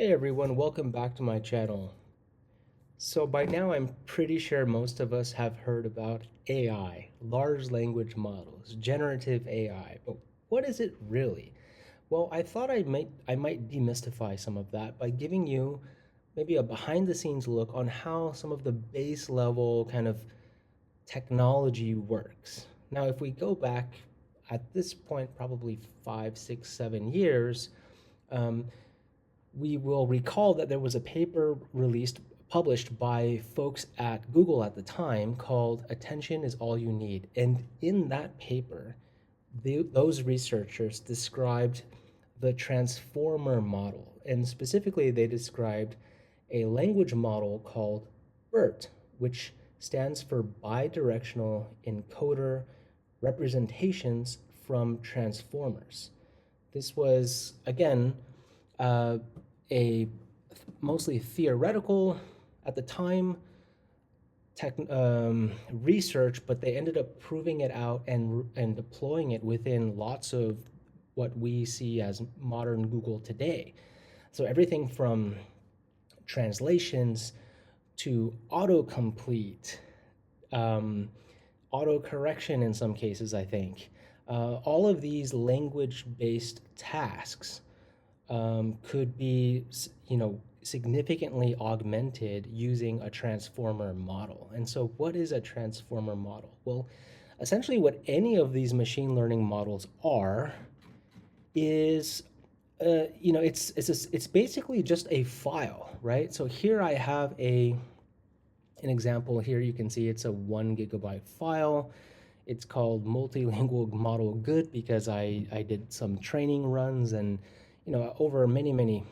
Hey everyone, welcome back to my channel. So by now I'm pretty sure most of us have heard about AI, large language models, generative AI, but what is it really? Well, I thought I might demystify some of that by giving you maybe a behind the scenes look on how some of the base level kind of technology works. Now, if we go back at this point, probably 5, 6, 7 years, um, we will recall that there was a paper published by folks at Google at the time called Attention is All You Need. And in that paper, those researchers described the transformer model. And specifically, they described a language model called BERT, which stands for bidirectional encoder representations from transformers. This was, again, uh, a mostly theoretical at the time research, but they ended up proving it out and deploying it within lots of what we see as modern Google today. So everything from translations to autocomplete, um, auto correction in some cases, I think. All of these language based tasks could be, significantly augmented using a transformer model. And so, what is a transformer model? Well, essentially, what any of these machine learning models are is, it's basically just a file, right? So here I have an example. Here you can see it's a 1 GB file. It's called multilingual model good because I did some training runs, and over many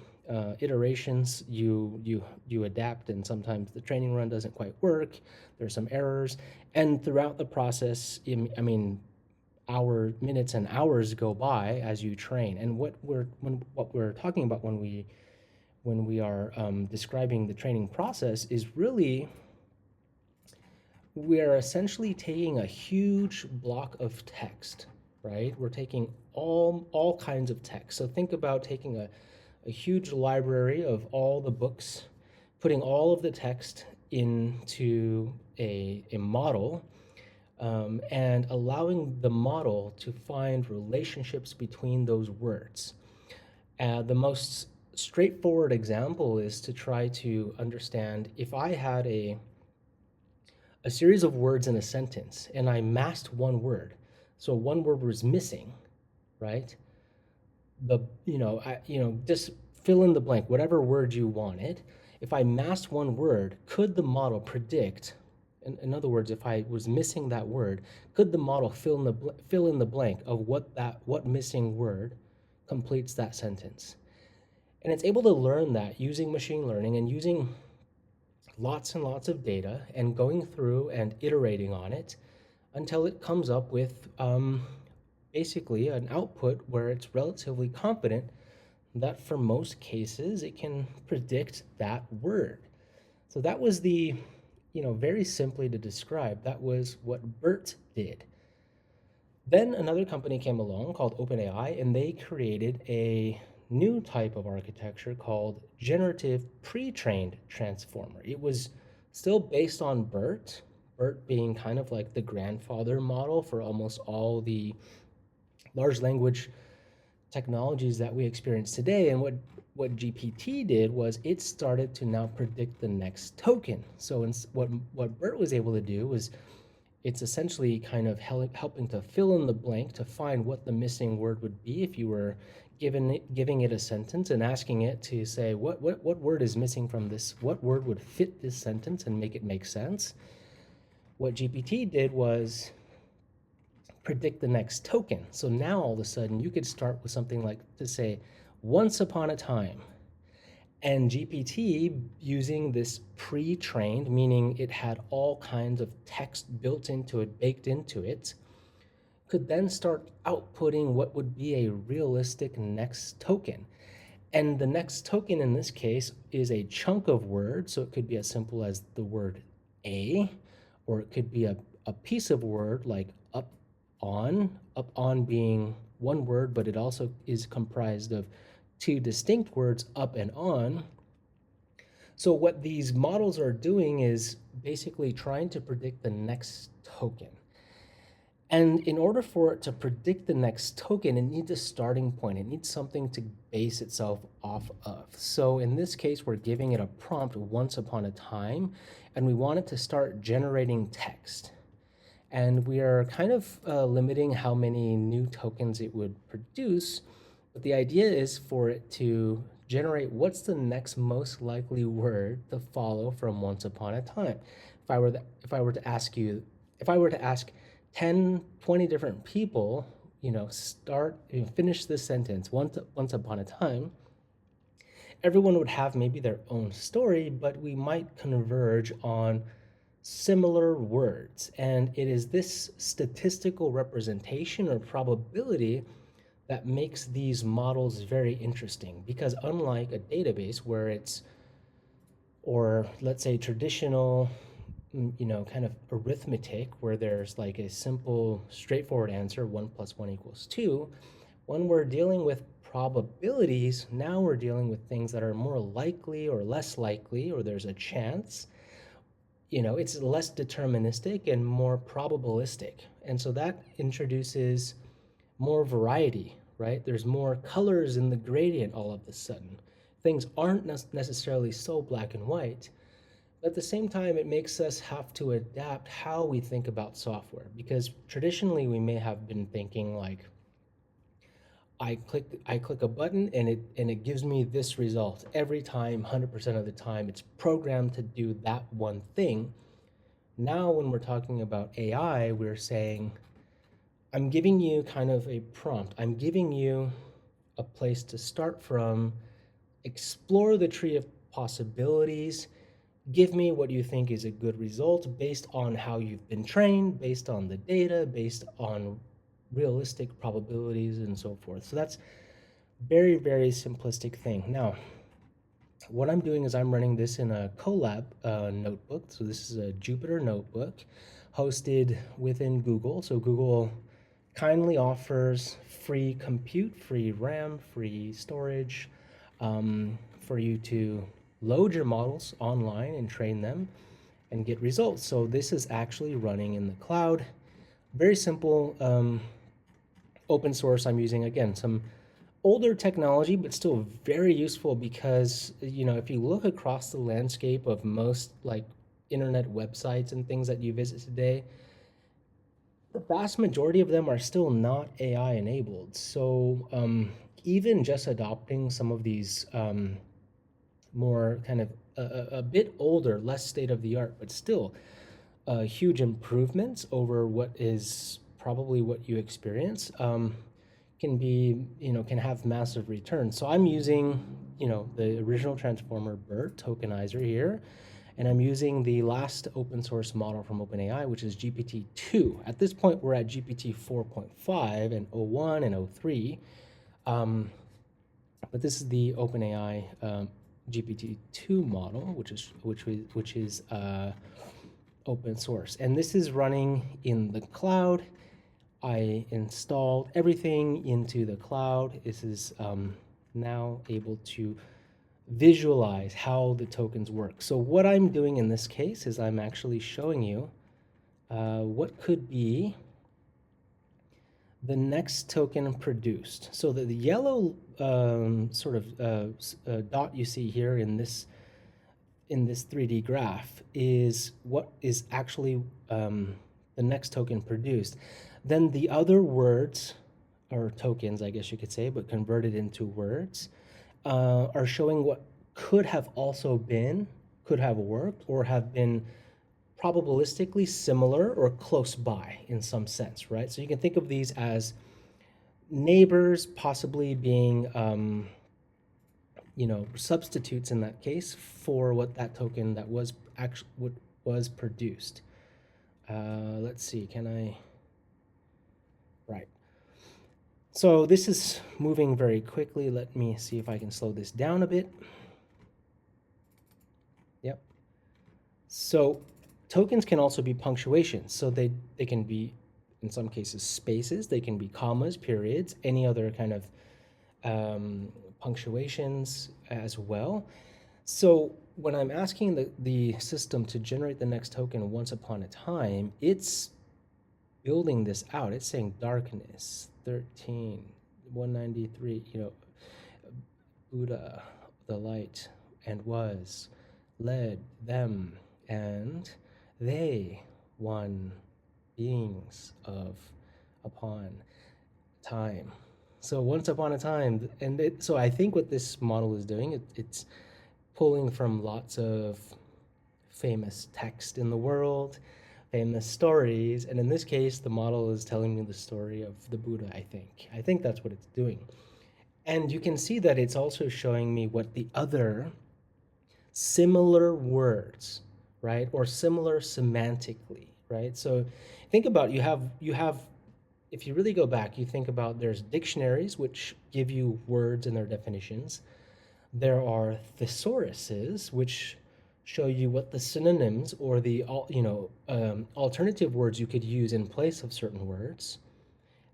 iterations you adapt, and sometimes the training run doesn't quite work. There's some errors, and throughout the process, I mean, minutes and hours go by as you train. And what we're talking about when we are describing the training process is really we're essentially taking a huge block of text, right? We're taking all kinds of text. So think about taking a huge library of all the books, putting all of the text into a model, and allowing the model to find relationships between those words. The most straightforward example is to try to understand if I had a series of words in a sentence and I masked one word. So one word was missing, right? Just fill in the blank, whatever word you wanted. If I masked one word, could the model predict? In other words, if I was missing that word, could the model fill in the blank of what missing word completes that sentence? And it's able to learn that using machine learning and using lots and lots of data and going through and iterating on it until it comes up with basically an output where it's relatively confident that for most cases it can predict that word. So that was very simply to describe, that was what BERT did. Then another company came along called OpenAI, and they created a new type of architecture called generative pre-trained transformer. It was still based on BERT, BERT being kind of like the grandfather model for almost all the large language technologies that we experience today. And what GPT did was it started to now predict the next token. So what BERT was able to do was it's essentially kind of helping to fill in the blank to find what the missing word would be if you were giving it a sentence and asking it to say what word is missing from this, what word would fit this sentence and make it make sense. What GPT did was predict the next token. So now all of a sudden you could start with something like to say once upon a time. And GPT, using this pre-trained, meaning it had all kinds of text built into it, baked into it, could then start outputting what would be a realistic next token. And the next token in this case is a chunk of word. So it could be as simple as the word a, or it could be a piece of word like up on being one word, but it also is comprised of two distinct words, up and on. So what these models are doing is basically trying to predict the next token. And in order for it to predict the next token, it needs a starting point. It needs something to base itself off of. So in this case, we're giving it a prompt once upon a time, and we want it to start generating text. And we are kind of limiting how many new tokens it would produce. But the idea is for it to generate what's the next most likely word to follow from once upon a time. If I were to ask you, if I were to ask 10, 20 different people, finish this sentence once upon a time, everyone would have maybe their own story, but we might converge on similar words. And it is this statistical representation or probability that makes these models very interesting, because unlike a database where it's, or let's say traditional, kind of arithmetic where there's like a simple, straightforward answer, 1 + 1 = 2, when we're dealing with probabilities, now we're dealing with things that are more likely or less likely, or there's a chance. It's less deterministic and more probabilistic. And so that introduces more variety, right? There's more colors in the gradient all of a sudden. Things aren't necessarily so black and white. But at the same time, it makes us have to adapt how we think about software, because traditionally we may have been thinking like, I click a button and it gives me this result every time, 100% of the time. It's programmed to do that one thing. Now, when we're talking about AI, we're saying, I'm giving you kind of a prompt. I'm giving you a place to start from, explore the tree of possibilities, give me what you think is a good result based on how you've been trained, based on the data, based on realistic probabilities and so forth. So that's very, very simplistic thing. Now, what I'm doing is I'm running this in a Colab notebook. So this is a Jupyter notebook hosted within Google. So Google kindly offers free compute, free RAM, free storage for you to load your models online and train them and get results. So this is actually running in the cloud. Very simple open source. I'm using, again, some older technology, but still very useful, because if you look across the landscape of most like internet websites and things that you visit today, the vast majority of them are still not AI enabled. So even just adopting some of these more kind of a bit older, less state of the art, but still huge improvements over what is probably what you experience, can have massive returns. So I'm using, the original transformer BERT tokenizer here, and I'm using the last open source model from OpenAI, which is GPT-2. At this point, we're at GPT 4.5 and O1 and O3. But this is the OpenAI GPT-2 model, which is open source, and this is running in the cloud. I installed everything into the cloud. This is now able to visualize how the tokens work. So what I'm doing in this case is I'm actually showing you what could be the next token produced. So the yellow sort of dot you see here in this 3D graph is what is actually the next token produced. Then the other words, or tokens, I guess you could say, but converted into words, are showing what could have also been, could have worked, or have been probabilistically similar or close by in some sense, right? So you can think of these as neighbors, possibly being substitutes in that case for what that token that was actually what was produced. Let's see, right. So this is moving very quickly. Let me see if I can slow this down a bit. Yep. So tokens can also be punctuation. So they can be, in some cases, spaces. They can be commas, periods, any other kind of punctuations as well. So when I'm asking the system to generate the next token once upon a time, it's building this out. It's saying darkness, 13, 193, Buddha, the light, and was, led them, and they, one, beings of, upon, time. So once upon a time, so I think what this model is doing, it's pulling from lots of famous text in the world, famous stories, and in this case, the model is telling me the story of the Buddha, I think. I think that's what it's doing. And you can see that it's also showing me what the other similar words, right? Or similar semantically, right? So think about you have if you really go back, you think about there's dictionaries which give you words and their definitions. There are thesauruses which show you what the synonyms or the alternative words you could use in place of certain words.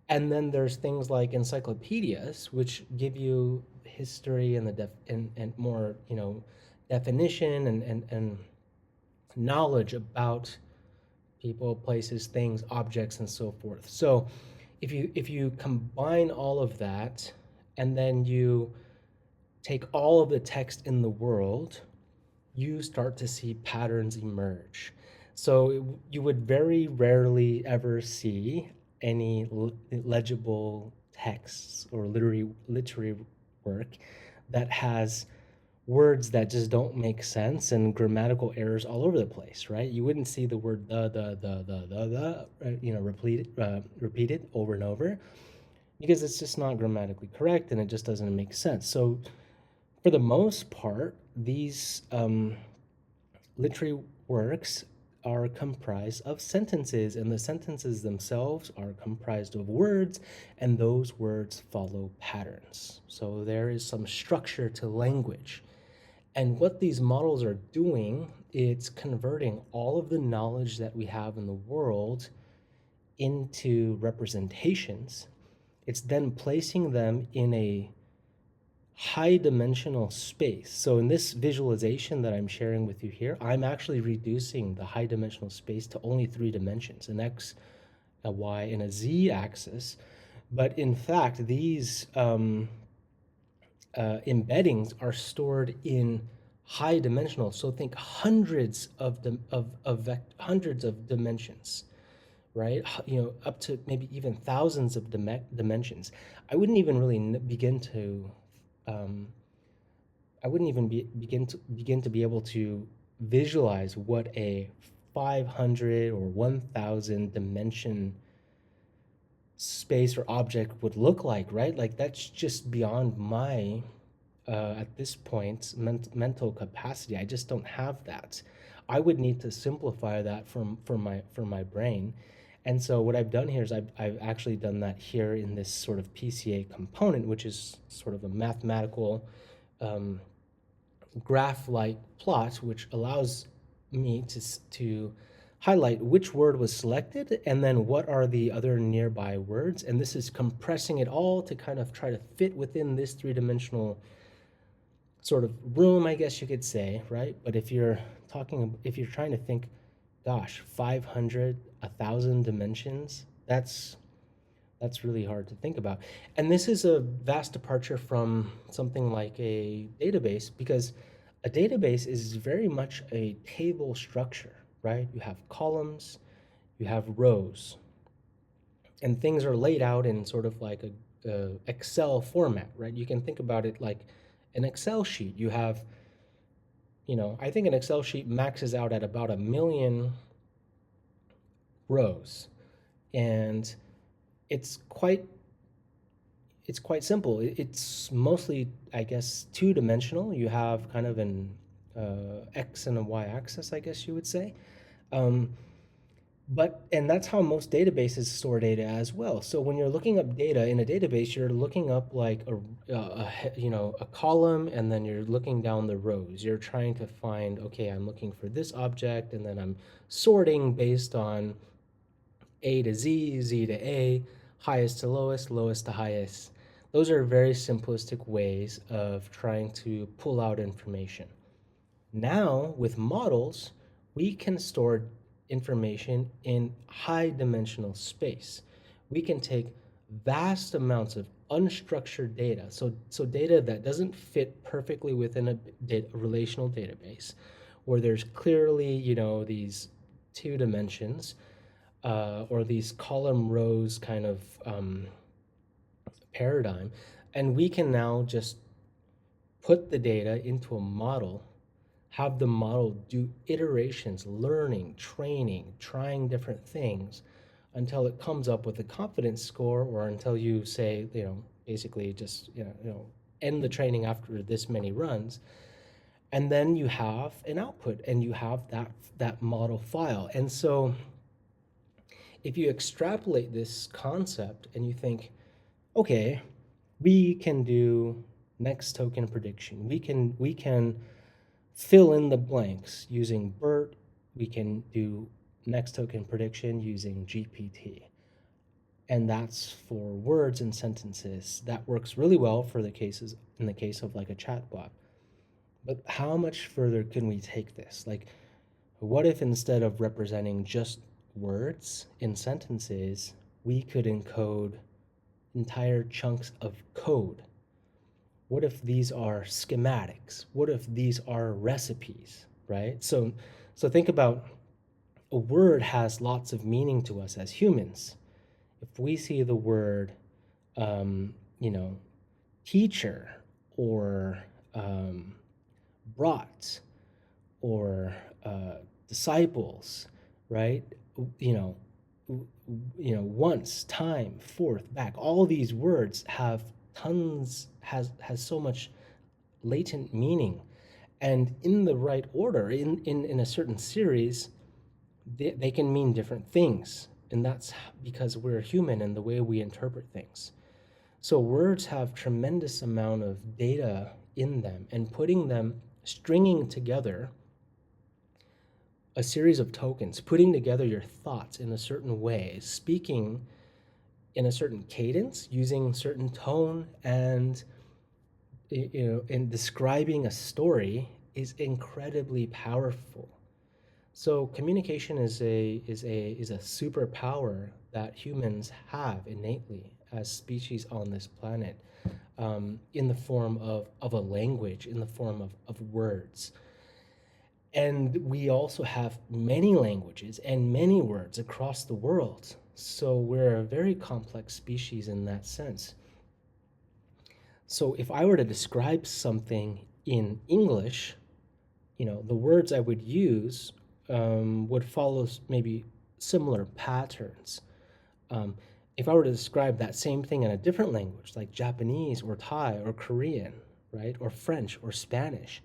And then there's things like encyclopedias, which give you history and and more, definition and knowledge about people, places, things, objects, and so forth. So if you combine all of that and then you take all of the text in the world, you start to see patterns emerge. So you would very rarely ever see any legible texts or literary work that has words that just don't make sense and grammatical errors all over the place, right? You wouldn't see the word repeated over and over because it's just not grammatically correct and it just doesn't make sense. So for the most part, these literary works are comprised of sentences, and the sentences themselves are comprised of words, and those words follow patterns. So there is some structure to language. And what these models are doing, it's converting all of the knowledge that we have in the world into representations. It's then placing them in a high dimensional space. So in this visualization that I'm sharing with you here, I'm actually reducing the high dimensional space to only 3 dimensions, an X, a Y, and a Z axis. But in fact, these embeddings are stored in high dimensional. So think hundreds hundreds of dimensions, right? Up to maybe even thousands of dimensions. I wouldn't even really begin to um, I wouldn't even begin to be able to visualize what a 500 or 1,000 dimension space or object would look like, right? Like that's just beyond my at this point mental capacity. I just don't have that. I would need to simplify that for my brain. And so what I've done here is I've actually done that here in this sort of PCA component, which is sort of a mathematical graph-like plot, which allows me to highlight which word was selected and then what are the other nearby words. And this is compressing it all to kind of try to fit within this three-dimensional sort of room, I guess you could say, right? But if you're trying to think, gosh, 500, 1,000 dimensions, that's really hard to think about. And this is a vast departure from something like a database, because a database is very much a table structure, right? You have columns, you have rows, and things are laid out in sort of like a Excel format, right? You can think about it like an Excel sheet. You have, I think an Excel sheet maxes out at about 1 million rows, and it's quite simple. It's mostly, I guess, two-dimensional. You have kind of an X and a Y axis, I guess you would say. And that's how most databases store data as well. So when you're looking up data in a database, you're looking up like a column, and then you're looking down the rows. You're trying to find, okay, I'm looking for this object, and then I'm sorting based on A to Z, Z to A, highest to lowest, lowest to highest. Those are very simplistic ways of trying to pull out information. Now, with models, we can store information in high dimensional space. We can take vast amounts of unstructured data, so data that doesn't fit perfectly within a relational database, where there's clearly, these two dimensions, or these column rows kind of paradigm, and we can now just put the data into a model, have the model do iterations, learning, training, trying different things until it comes up with a confidence score, or until you say, basically just, end the training after this many runs. And then you have an output and you have that model file. And so if you extrapolate this concept and you think, okay, we can do next token prediction. We can fill in the blanks using BERT. We can do next token prediction using GPT. And that's for words and sentences. That works really well for the cases in the case of like a chatbot. But how much further can we take this? Like, what if instead of representing just words in sentences, we could encode entire chunks of code? What if these are schematics? What if these are recipes, right? So think about, a word has lots of meaning to us as humans. If we see the word, you know, teacher, or brought, or disciples, right? You know, once, time, forth, back. All these words have has so much latent meaning, and in the right order, in a certain series, they can mean different things, and that's because we're human and the way we interpret things. So words have tremendous amount of data in them, and putting them, stringing together a series of tokens, putting together your thoughts in a certain way, speaking in a certain cadence, using certain tone, and in describing a story is incredibly powerful. So communication is a superpower that humans have innately as species on this planet, in the form of a language, in the form of words. And we also have many languages and many words across the world. So we're a very complex species in that sense. So if I were to describe something in English, the words I would use would follow maybe similar patterns. Um, if I were to describe that same thing in a different language, like Japanese or Thai or Korean, right, or French or Spanish,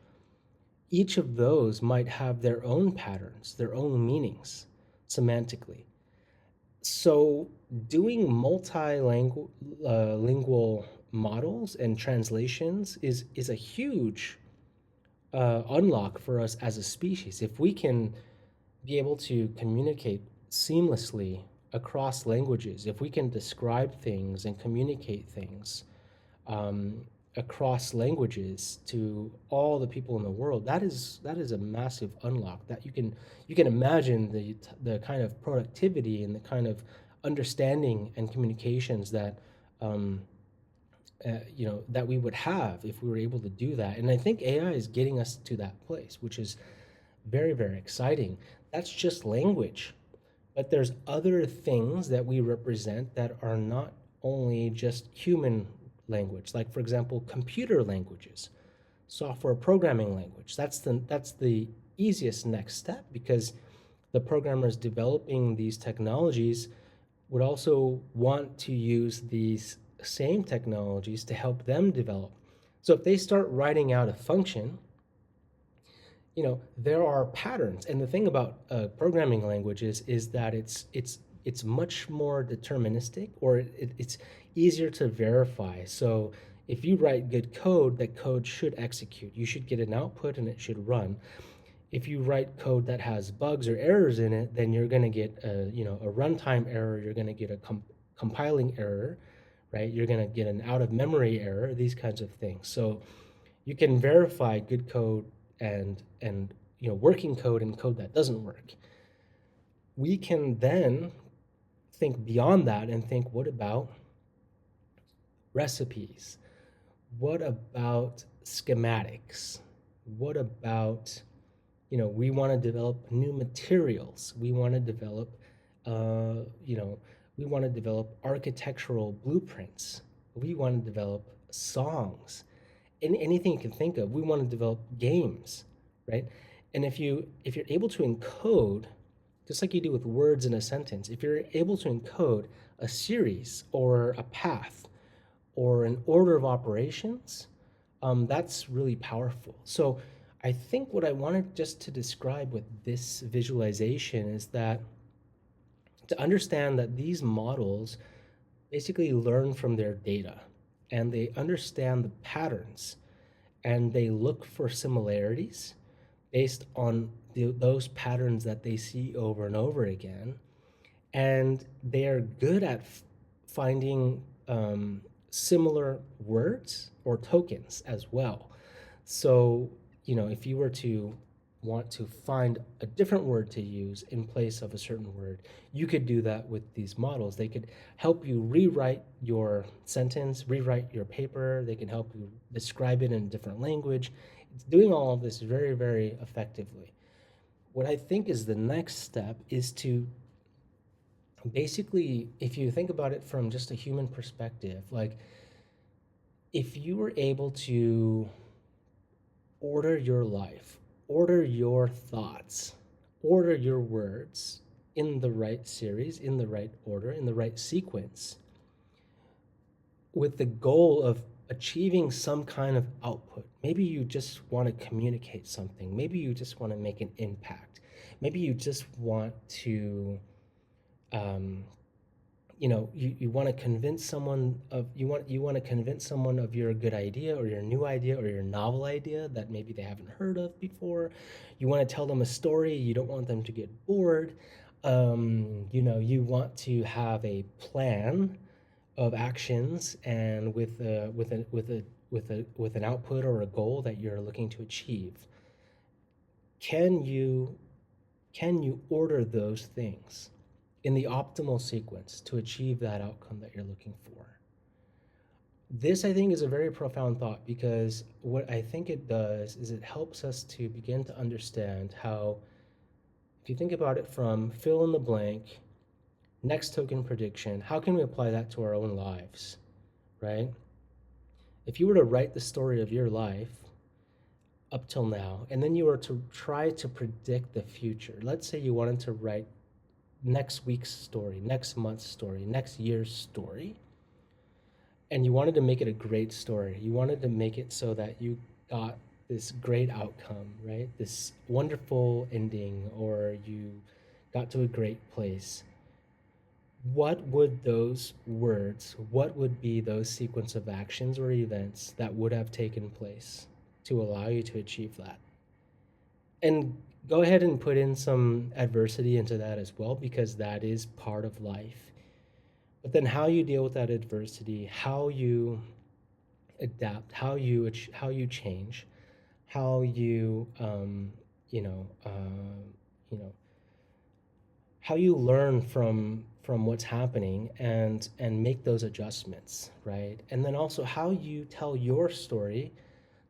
each of those might have their own patterns, their own meanings semantically. So doing multilingual lingual models and translations is a huge unlock for us as a species. If we can be able to communicate seamlessly across languages, if we can describe things and communicate things um, across languages to all the people in the world, that is a massive unlock. That you can imagine the kind of productivity and the kind of understanding and communications that um, that we would have if we were able to do that. And I think AI is getting us to that place, which is very, very exciting. That's just language. But there's other things that we represent that are not only just human language, like, for example, computer languages, software programming language. That's the easiest next step, because the programmers developing these technologies would also want to use these same technologies to help them develop. So if they start writing out a function, there are patterns. And the thing about programming languages is that it's much more deterministic, or it's easier to verify. So if you write good code, that code should execute. You should get an output and it should run. If you write code that has bugs or errors in it, then you're going to get a runtime error. You're going to get a compiling error, right? You're going to get an out of memory error, these kinds of things. So you can verify good code and working code and code that doesn't work. We can then think beyond that and think, what about recipes? What about schematics? What about, we want to develop new materials. We want to develop, uh, you know, we want to develop architectural blueprints. We want to develop songs. Anything you can think of. We want to develop games, right? And if you're able to encode, just like you do with words in a sentence, if you're able to encode a series or a path or an order of operations, that's really powerful. So I think what I wanted just to describe with this visualization is that to understand that these models basically learn from their data and they understand the patterns and they look for similarities based on those patterns that they see over and over again. And they are good at finding similar words or tokens as well. So, if you were to want to find a different word to use in place of a certain word, you could do that with these models. They could help you rewrite your sentence, rewrite your paper. They can help you describe it in a different language. It's doing all of this very, very effectively. What I think is the next step is to basically, if you think about it from just a human perspective, like if you were able to order your life, order your thoughts, order your words in the right series, in the right order, in the right sequence, with the goal of achieving some kind of output. Maybe you just want to communicate something. Maybe you just want to make an impact. Maybe you just want to um, you want to convince someone of your good idea or your new idea or your novel idea that maybe they haven't heard of before. You want to tell them a story. You don't want them to get bored. You want to have a plan of actions and with an output or a goal that you're looking to achieve. Can you order those things in the optimal sequence to achieve that outcome that you're looking for? This, I think, is a very profound thought because what I think it does is it helps us to begin to understand how, if you think about it from fill in the blank, next token prediction, how can we apply that to our own lives, right? If you were to write the story of your life up till now, and then you were to try to predict the future, let's say you wanted to write next week's story, next month's story, next year's story, and you wanted to make it a great story. You wanted to make it so that you got this great outcome, right? This wonderful ending, or you got to a great place. What would those words, what would be those sequence of actions or events that would have taken place to allow you to achieve that? And go ahead and put in some adversity into that as well, because that is part of life. But then how you deal with that adversity, how you adapt, how you change, how you you know you know how you learn from what's happening and make those adjustments, right? And then also how you tell your story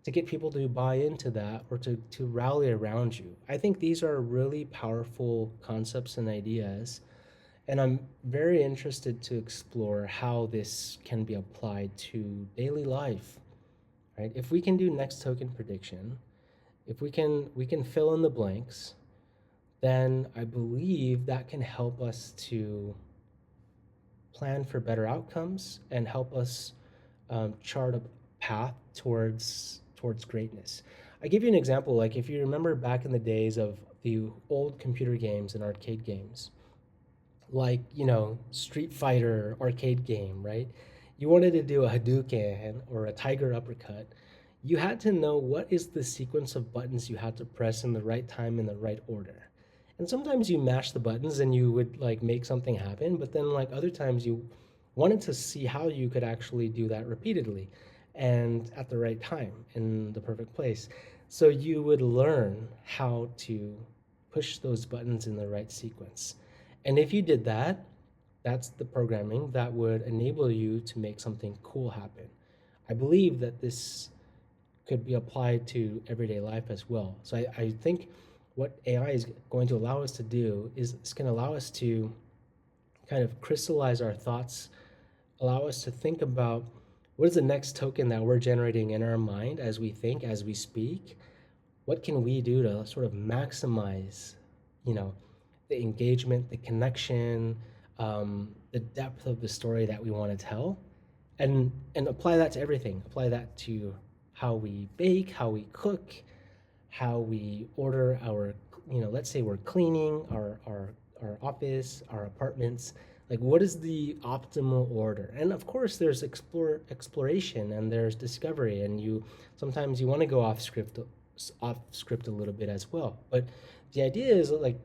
to get people to buy into that or to rally around you. I think these are really powerful concepts and ideas. And I'm very interested to explore how this can be applied to daily life, right? If we can do next token prediction, if we can fill in the blanks, then I believe that can help us to plan for better outcomes and help us chart a path towards greatness. I give you an example. Like if you remember back in the days of the old computer games and arcade games, like Street Fighter arcade game, right? You wanted to do a Hadouken or a Tiger uppercut. You had to know what is the sequence of buttons you had to press in the right time in the right order. And sometimes you mash the buttons and you would like make something happen, but then like other times you wanted to see how you could actually do that repeatedly and at the right time in the perfect place. So you would learn how to push those buttons in the right sequence. And if you did that, that's the programming that would enable you to make something cool happen. I believe that this could be applied to everyday life as well. So I think what AI is going to allow us to do is it's going to allow us to kind of crystallize our thoughts, allow us to think about what is the next token that we're generating in our mind as we think, as we speak. What can we do to sort of maximize, you know, the engagement, the connection, the depth of the story that we want to tell, and apply that to everything. Apply that to how we bake, how we cook, how we order our, let's say we're cleaning our office, our apartments. Like, what is the optimal order? And of course, there's exploration and there's discovery, and you sometimes you want to go off script a little bit as well. But the idea is that, like,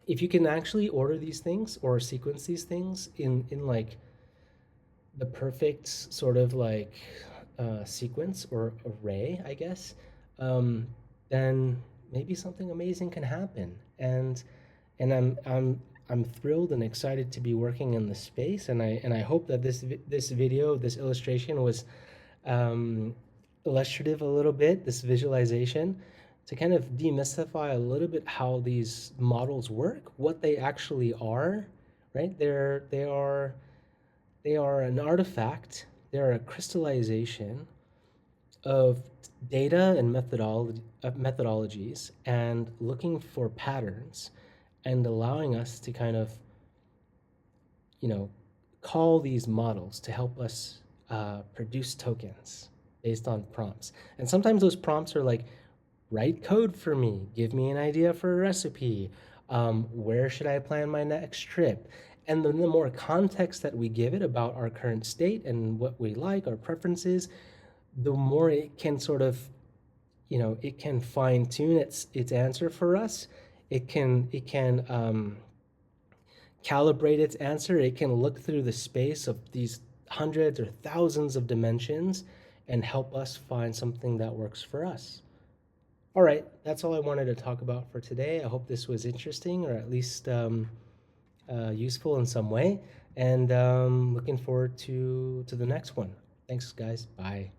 if you can actually order these things or sequence these things in like the perfect sort of like sequence or array, I guess, um, then maybe something amazing can happen. And I'm thrilled and excited to be working in the space, and I hope that this video, this illustration was um, illustrative a little bit, this visualization, to kind of demystify a little bit how these models work, what they actually are, right? They are an artifact. They're a crystallization of data and methodologies, and looking for patterns and allowing us to kind of, you know, call these models to help us produce tokens based on prompts. And sometimes those prompts are like, write code for me, give me an idea for a recipe, where should I plan my next trip? And then the more context that we give it about our current state and what we like, our preferences, the more it can sort of, it can fine tune its answer for us. It can calibrate its answer. It can look through the space of these hundreds or thousands of dimensions and help us find something that works for us. All right, that's all I wanted to talk about for today. I hope this was interesting, or at least useful in some way. And looking forward to the next one. Thanks, guys. Bye.